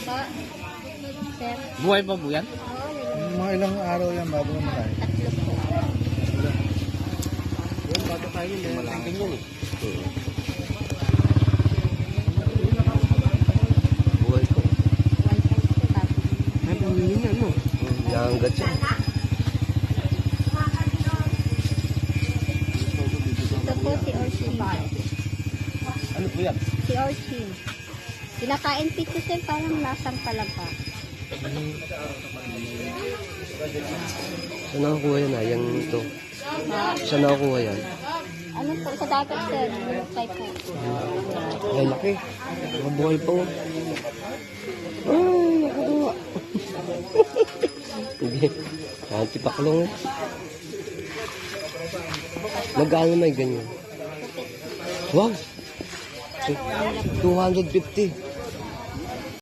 Pa, sir. Buhay pa po yan? Oo, yun. Mga ilang araw yan bago namatay. Tatlo po. Yan, bago tayo yun. Tingin yun eh. Buhay po. 1.5 po tapos. Ay, pamilin yan, no? Nanganggat siya. Ito po si Orsin. Ano po yan? Si Orsin. Pinakain pito sir, parang lasang palapa. Saan nakakuha yan ah? Yung ito. Ma, Saan nakakuha yan? ano po sa dagat sir? Nilukay po. Ay, laki. Mabuhay po. Ay, nakagawa. Hindi. Antipaklong. Magkano may ganyan? Wow! 250.